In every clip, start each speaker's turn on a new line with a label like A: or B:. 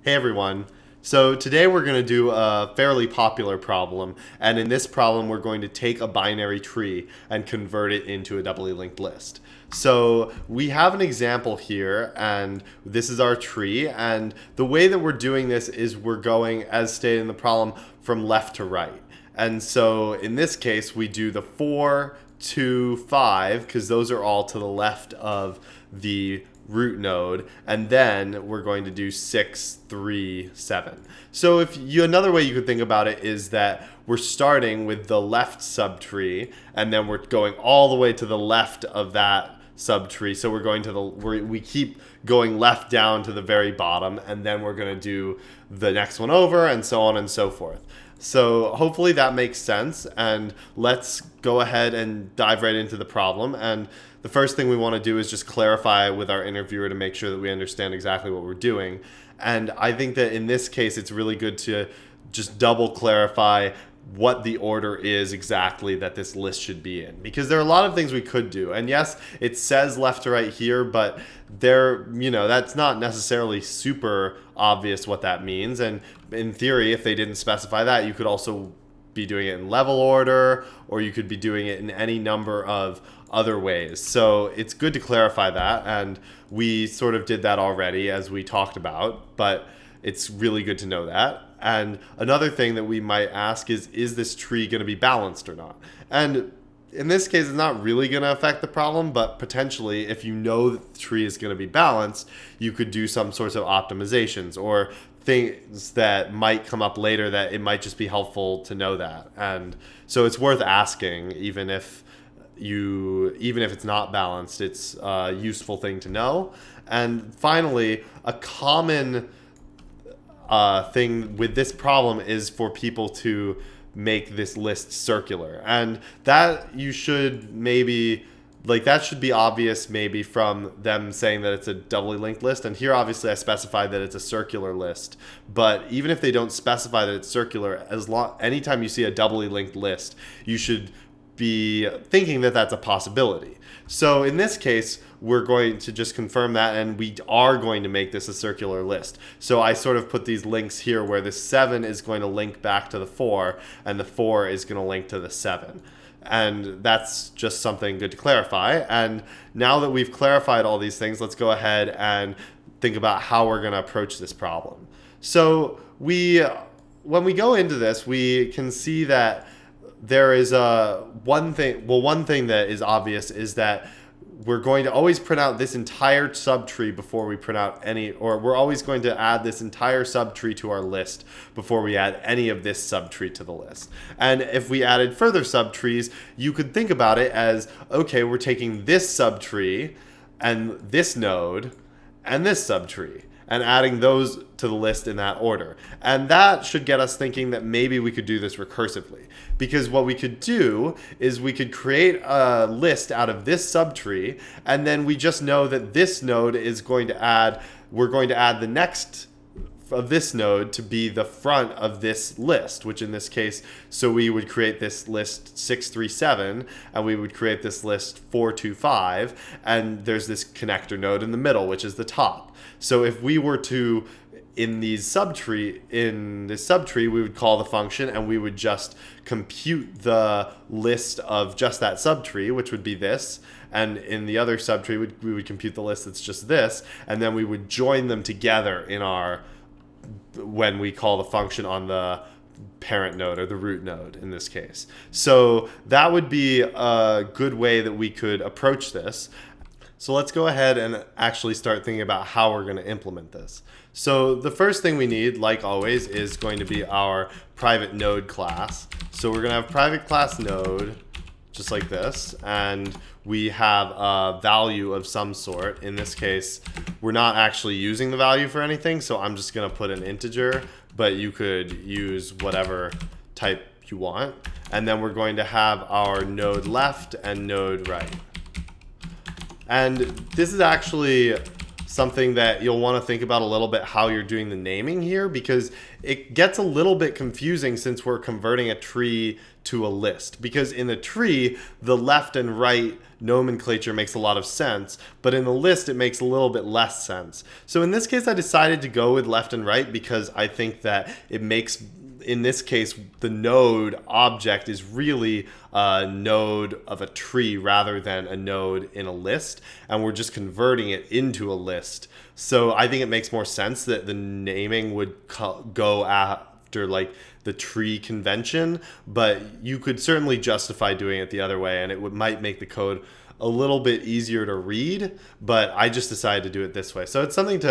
A: Hey everyone. So today we're going to do a fairly popular problem, and in this problem we're going to take a binary tree and convert it into a doubly linked list. So we have an example here, and this is our tree, and the way that we're doing this is we're going, as stated in the problem, from left to right. And so in this case we do the 4, 2, 5, because those are all to the left of the root node, and then we're going to do 6, 3, 7. So another way you could think about it is that we're starting with the left subtree, and then we're going all the way to the left of that subtree. So we're going to we keep going left down to the very bottom, and then we're going to do the next one over, and so on and so forth. So hopefully that makes sense, and let's go ahead and dive right into the problem. And the first thing we want to do is just clarify with our interviewer to make sure that we understand exactly what we're doing. And I think that in this case, it's really good to just double clarify what the order is exactly that this list should be in, because there are a lot of things we could do. And yes, it says left to right here, but that's not necessarily super obvious what that means. And in theory, if they didn't specify that, you could also be doing it in level order, or you could be doing it in any number of other ways. So it's good to clarify that, and we sort of did that already as we talked about, but it's really good to know that. And another thing that we might ask is this tree going to be balanced or not? And in this case, it's not really going to affect the problem, but potentially if you know that the tree is going to be balanced, you could do some sorts of optimizations or things that might come up later that it might just be helpful to know that. And so it's worth asking, even if it's not balanced, it's a useful thing to know. And finally, a common thing with this problem is for people to make this list circular, and that should be obvious maybe from them saying that it's a doubly linked list. And here obviously I specified that it's a circular list, but even if they don't specify that it's circular, anytime you see a doubly linked list, you should be thinking that that's a possibility. So in this case, we're going to just confirm that, and we are going to make this a circular list. So I sort of put these links here where the 7 is going to link back to the 4, and the 4 is going to link to the 7. And that's just something good to clarify. And now that we've clarified all these things, let's go ahead and think about how we're going to approach this problem. So when we go into this, we can see that there is one thing that is obvious is that we're going to always print out this entire subtree before we print out we're always going to add this entire subtree to our list before we add any of this subtree to the list. And if we added further subtrees, you could think about it as, okay, we're taking this subtree and this node and this subtree and adding those to the list in that order. And that should get us thinking that maybe we could do this recursively. Because what we could do is we could create a list out of this subtree, and then we just know that this node is we're going to add the next of this node to be the front of this list, which in this case, so we would create this list 6, 3, 7, and we would create this list 4, 2, 5, and there's this connector node in the middle, which is the top. So if we were to, in this subtree, we would call the function, and we would just compute the list of just that subtree, which would be this. And in the other subtree, we would compute the list that's just this, and then we would join them together when we call the function on the parent node or the root node in this case. So that would be a good way that we could approach this. So let's go ahead and actually start thinking about how we're going to implement this. So the first thing we need, like always, is going to be our private node class. So we're going to have private class node, just like this, and we have a value of some sort. In this case, we're not actually using the value for anything, so I'm just going to put an integer, but you could use whatever type you want. And then we're going to have our node left and node right. And this is actually something that you'll want to think about a little bit how you're doing the naming here, because it gets a little bit confusing since we're converting a tree to a list. Because in the tree, the left and right nomenclature makes a lot of sense, but in the list it makes a little bit less sense. So in this case I decided to go with left and right because I think that it makes, in this case, the node object is really a node of a tree rather than a node in a list, and we're just converting it into a list. So I think it makes more sense that the naming would go after like the tree convention, but you could certainly justify doing it the other way, and it might make the code a little bit easier to read, but I just decided to do it this way. So it's something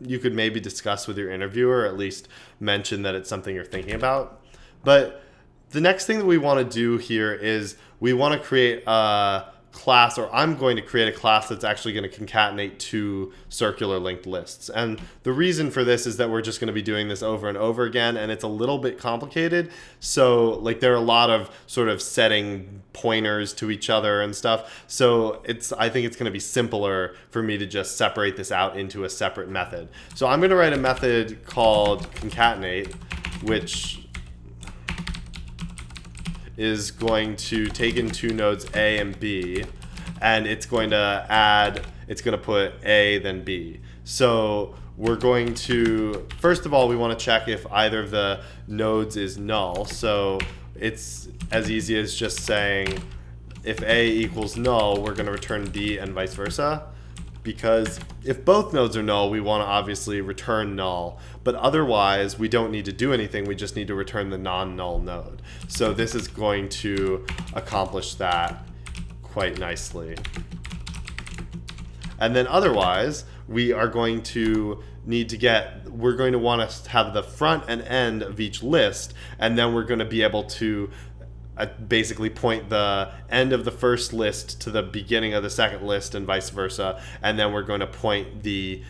A: you could maybe discuss with your interviewer, or at least mention that it's something you're thinking about. But the next thing that we want to do here is we want to create a class, or I'm going to create a class that's actually going to concatenate two circular linked lists. And the reason for this is that we're just going to be doing this over and over again, and it's a little bit complicated. So like there are a lot of sort of setting pointers to each other and stuff. So I think it's going to be simpler for me to just separate this out into a separate method. So I'm going to write a method called concatenate, which is going to take in two nodes A and B, and it's going to put A then B. So we're going to, first of all, we want to check if either of the nodes is null. So it's as easy as just saying if A equals null, we're going to return B and vice versa. Because if both nodes are null, we want to obviously return null. But otherwise, we don't need to do anything. We just need to return the non-null node. So this is going to accomplish that quite nicely. And then otherwise, we are going to we're going to want to have the front and end of each list, and then we're going to be able to basically point the end of the first list to the beginning of the second list and vice versa, and then we're going to point the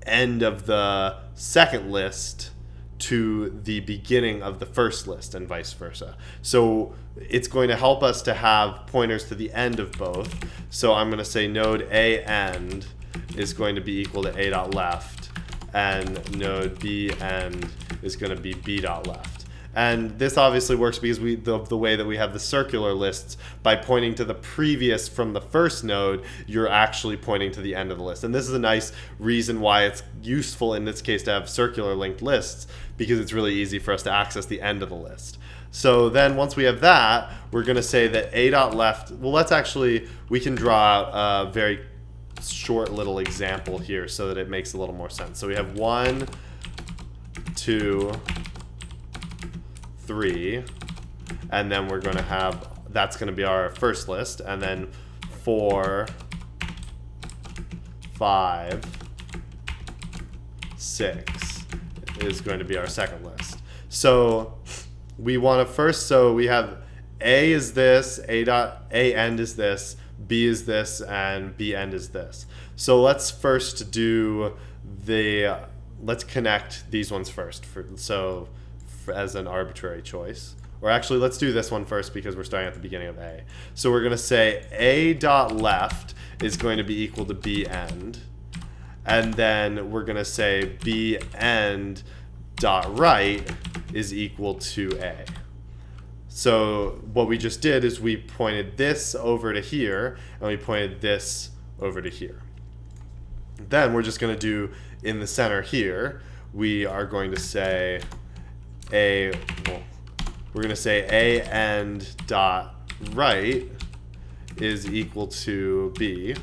A: end of the second list to the beginning of the first list and vice versa. So it's going to help us to have pointers to the end of both. So I'm going to say node A end is going to be equal to A dot left, and node B end is going to be B dot left. And this obviously works because the way that we have the circular lists, by pointing to the previous from the first node, you're actually pointing to the end of the list. And this is a nice reason why it's useful in this case to have circular linked lists, because it's really easy for us to access the end of the list. So then once we have that, we're going to say that A dot left, we can draw out a very short little example here so that it makes a little more sense. So we have 1, 2, 3, and then we're going to have, that's going to be our first list, and then 4, 5, 6 is going to be our second list. So we want to first, so we have A is this, A end is this, B is this, and B end is this. So let's first let's connect these ones first. As an arbitrary choice. Or actually, let's do this one first because we're starting at the beginning of A. So we're going to say A dot left is going to be equal to B end. And then we're going to say B end dot right is equal to A. So what we just did is we pointed this over to here, and we pointed this over to here. Then we're just going to do in the center here, we are going to say we're going to say A end dot right is equal to B,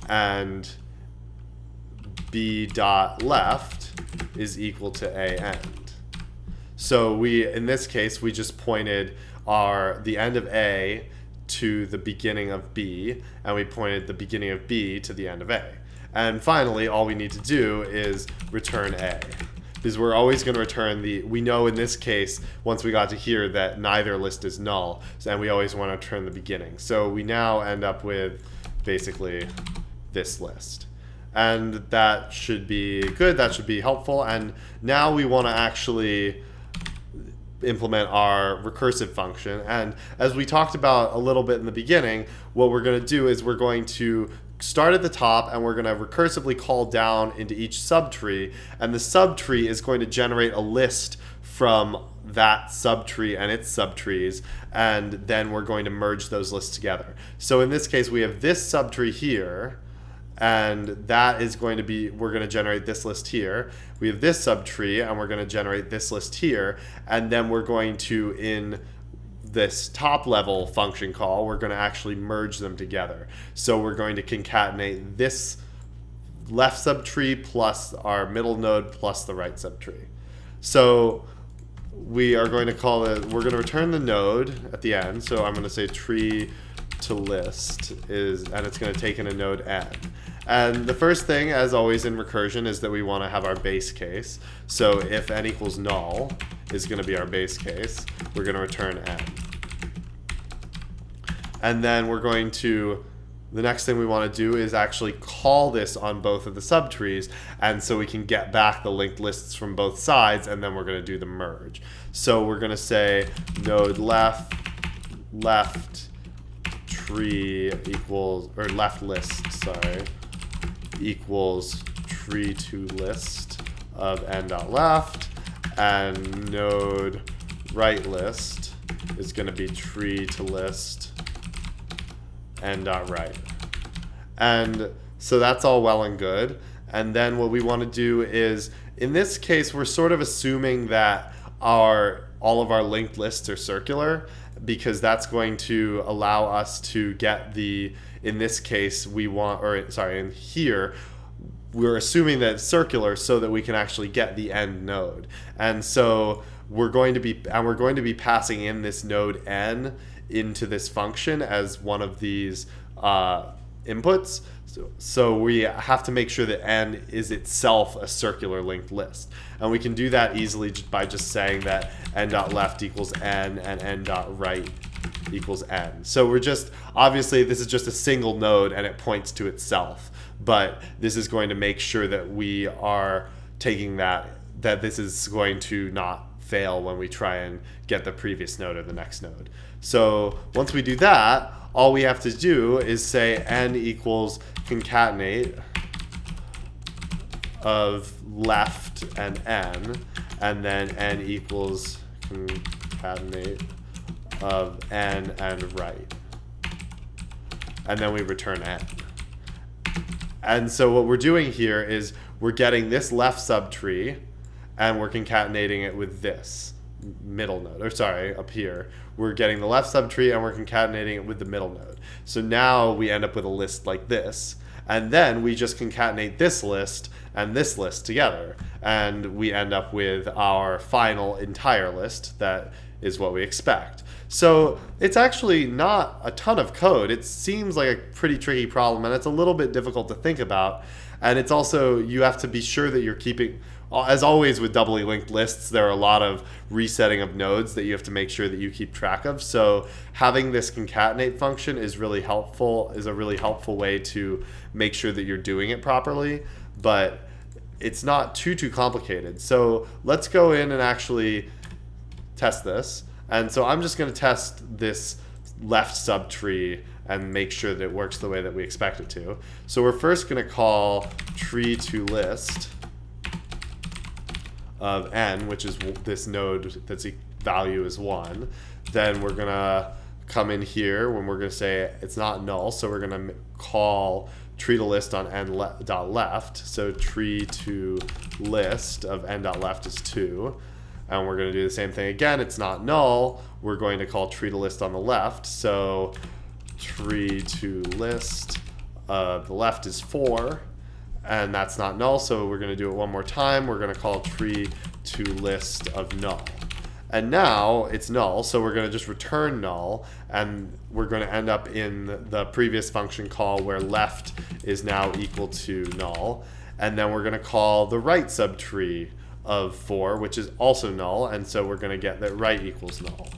A: and B dot left is equal to A end. So in this case, we just pointed the end of A to the beginning of B, and we pointed the beginning of B to the end of A. And finally, all we need to do is return A. Because we're always going to return we know in this case, once we got to here, that neither list is null, and we always want to return the beginning. So we now end up with basically this list. And that should be good, that should be helpful. And now we want to actually implement our recursive function. And as we talked about a little bit in the beginning, what we're going to do is we're going to start at the top and we're going to recursively call down into each subtree, and the subtree is going to generate a list from that subtree and its subtrees, and then we're going to merge those lists together. So in this case, we have this subtree here, and that is going to be, we're going to generate this list here. We have this subtree, and we're going to generate this list here, and then we're going to, in this top level function call, we're going to actually merge them together. So we're going to concatenate this left subtree plus our middle node plus the right subtree. So we are going to call it, we're going to return the node at the end. So I'm going to say tree to list is, and it's going to take in a node n. And the first thing, as always in recursion, is that we want to have our base case. So if n equals null is going to be our base case, we're going to return n. And then we're going to, the next thing we want to do is actually call this on both of the subtrees, and so we can get back the linked lists from both sides, and then we're going to do the merge. So we're going to say node left tree equals, or left list, sorry, equals tree to list of n.left, and node right list is going to be tree to list n.right. And so that's all well and good. And then what we want to do is, in this case, we're sort of assuming that all of our linked lists are circular, because that's going to allow us to get the, in this case, we want, or sorry, in here, we're assuming that it's circular so that we can actually get the end node. And so we're going to be passing in this node n into this function as one of these inputs. So we have to make sure that n is itself a circular linked list. And we can do that easily by just saying that n.left equals n and n.right equals n. So we're just, obviously this is just a single node and it points to itself. But this is going to make sure that we are taking that this is going to not fail when we try and get the previous node or the next node. So once we do that, all we have to do is say n equals concatenate of left and n, and then n equals concatenate of n and right. And then we return n. And so what we're doing here is we're getting this left subtree and we're concatenating it with this middle node, or sorry, up here. We're getting the left subtree and we're concatenating it with the middle node. So now we end up with a list like this. And then we just concatenate this list and this list together. And we end up with our final entire list that is what we expect. So it's actually not a ton of code. It seems like a pretty tricky problem, and it's a little bit difficult to think about. And it's also, you have to be sure that you're keeping, as always with doubly linked lists, there are a lot of resetting of nodes that you have to make sure that you keep track of. So having this concatenate function is really helpful, is a really helpful way to make sure that you're doing it properly, but it's not too complicated. So let's go in and actually test this. And so I'm just going to test this left subtree and make sure that it works the way that we expect it to. So we're first going to call tree to list of n, which is this node that's value is 1. Then we're going to come in here when we're going to say it's not null. So we're going to call tree to list on n.left. So tree to list of n.left is 2. And we're going to do the same thing again. It's not null. We're going to call tree to list on the left. So tree to list of the left is 4. And that's not null. So we're going to do it one more time. We're going to call tree to list of null. And now it's null. So we're going to just return null. And we're going to end up in the previous function call where left is now equal to null. And then we're going to call the right subtree of 4, which is also null, and so we're going to get that right equals null.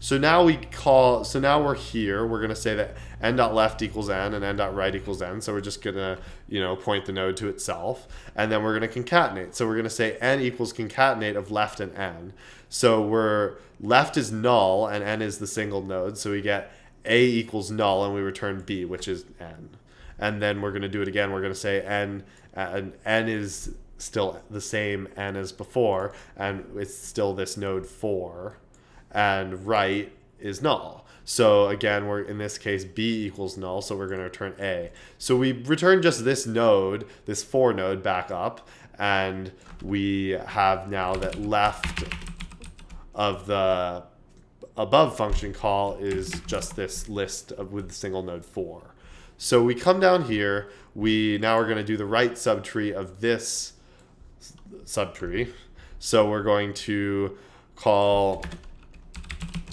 A: So now we're here. We're going to say that n.left equals n and n.right equals n. So we're just going to, point the node to itself, and then we're going to concatenate. So we're going to say n equals concatenate of left and n. So left is null and n is the single node. So we get A equals null, and we return B, which is n. And then we're going to do it again. We're going to say n is still the same n as before, and it's still this node 4, and right is null. So again, we're in this case B equals null, so we're going to return A. So we return just this node, this 4 node, back up, and we have now that left of the above function call is just this list with the single node 4. So we come down here, now we're going to do the right subtree of this subtree. So we're going to call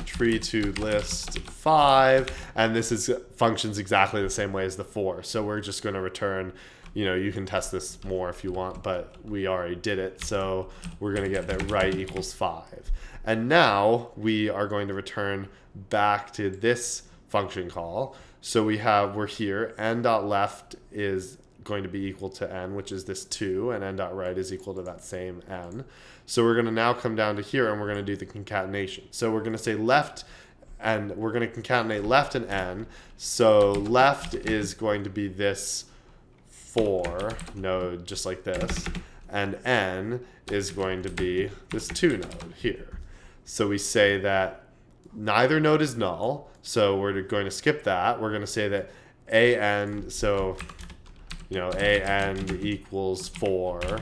A: tree to list 5, and this functions exactly the same way as the 4. So we're just going to return, you can test this more if you want, but we already did it. So we're going to get that right equals 5. And now we are going to return back to this function call. So we're here, n.left is going to be equal to n, which is this 2, and n.right is equal to that same n. So we're going to now come down to here, and we're going to do the concatenation. So we're going to say left, and we're going to concatenate left and n. So left is going to be this 4 node, just like this, and n is going to be this 2 node here. So we say that neither node is null, so we're going to skip that. We're going to say that an, so an equals 4,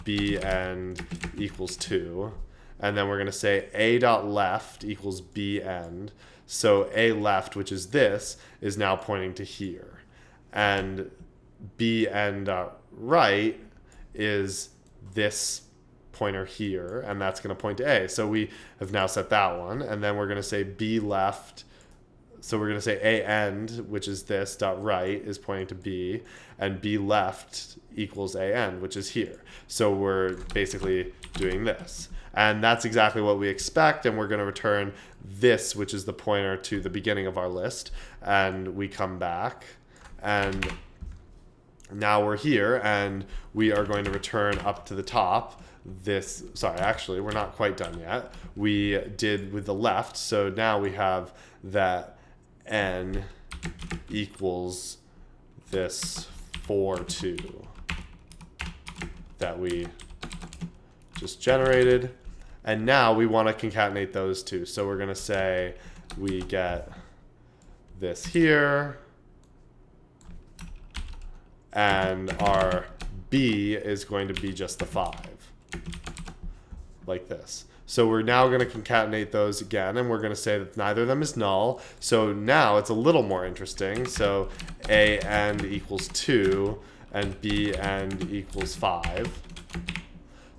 A: bn equals 2, and then we're going to say a.left equals bn. So a left, which is this, is now pointing to here, and bn.right is this pointer here, and that's going to point to A. So we have now set that one, and then we're going to say B left. So we're going to say A end, which is this, dot right is pointing to B, and B left equals A end, which is here. So we're basically doing this. And that's exactly what we expect, and we're going to return this, which is the pointer to the beginning of our list, and we come back, and now we're here, and we are going to return up to the top this, sorry, actually, we're not quite done yet. We did with the left, so now we have that n equals this 4, 2 that we just generated. And now we want to concatenate those two. So we're going to say we get this here, and our b is going to be just the 5, like this. So we're now going to concatenate those again, and we're going to say that neither of them is null. So now it's a little more interesting. So a end equals 2, and b end equals 5.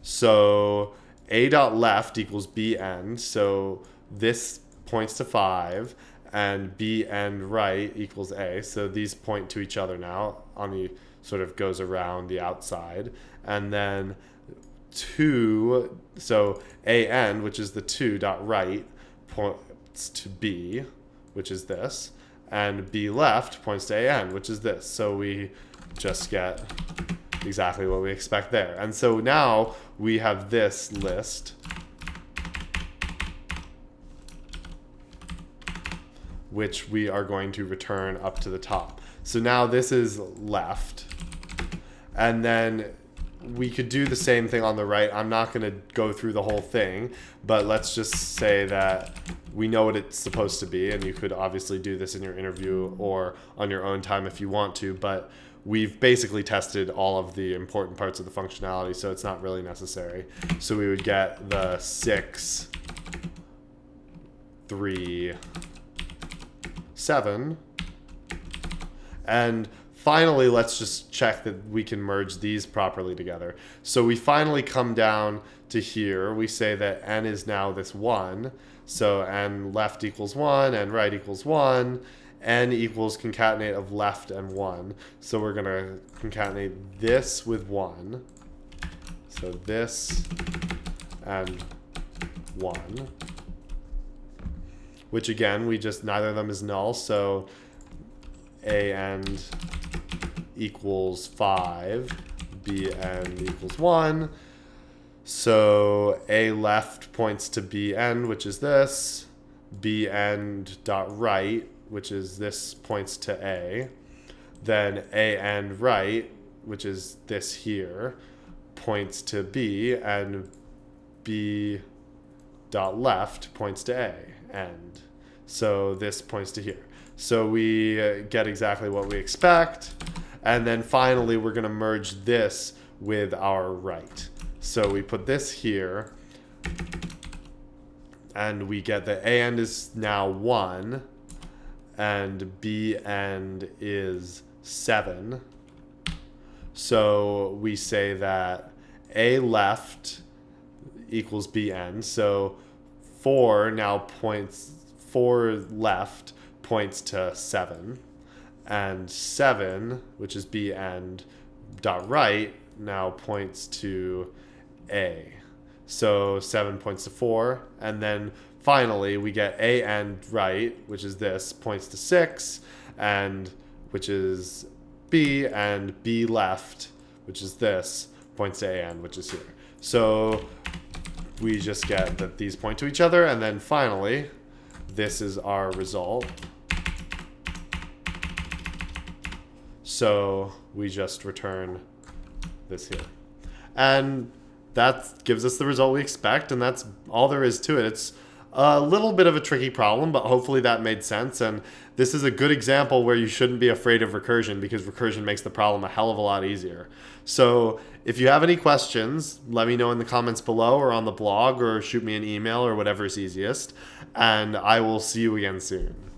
A: So a dot left equals b end. So this points to 5, and b end right equals a. So these point to each other now on the sort of goes around the outside. And then 2, so a end, which is the 2 dot right, points to b, which is this, and b left points to a end, which is this. So we just get exactly what we expect there. And so now we have this list, which we are going to return up to the top. So now this is left, and then we could do the same thing on the right. I'm not going to go through the whole thing, but let's just say that we know what it's supposed to be, and you could obviously do this in your interview or on your own time if you want to, but we've basically tested all of the important parts of the functionality, so it's not really necessary. So we would get the 6, 3, 7, and finally, let's just check that we can merge these properly together. So we finally come down to here. We say that n is now this 1. So n left equals 1, n right equals 1. N equals concatenate of left and 1. So we're going to concatenate this with 1. So this and 1. Which again, neither of them is null. So a end equals 5, b end equals 1. So a left points to b end, which is this, bn dot right, which is this points to A, then an right, which is this here, points to B, and B dot left points to A, and so this points to here. So we get exactly what we expect, and then finally we're going to merge this with our right. So we put this here, and we get that A end is now 1, and B end is 7. So we say that A left equals B end. So 4 left points to 7. And 7, which is B end dot right, now points to A. So 7 points to 4. And then finally we get A end right, which is this, points to 6, and which is B, and B left, which is this, points to A end, which is here. So we just get that these point to each other, and then finally this is our result. So we just return this here. And that gives us the result we expect, and that's all there is to it. It's a little bit of a tricky problem, but hopefully that made sense. And this is a good example where you shouldn't be afraid of recursion, because recursion makes the problem a hell of a lot easier. So if you have any questions, let me know in the comments below or on the blog, or shoot me an email or whatever's easiest. And I will see you again soon.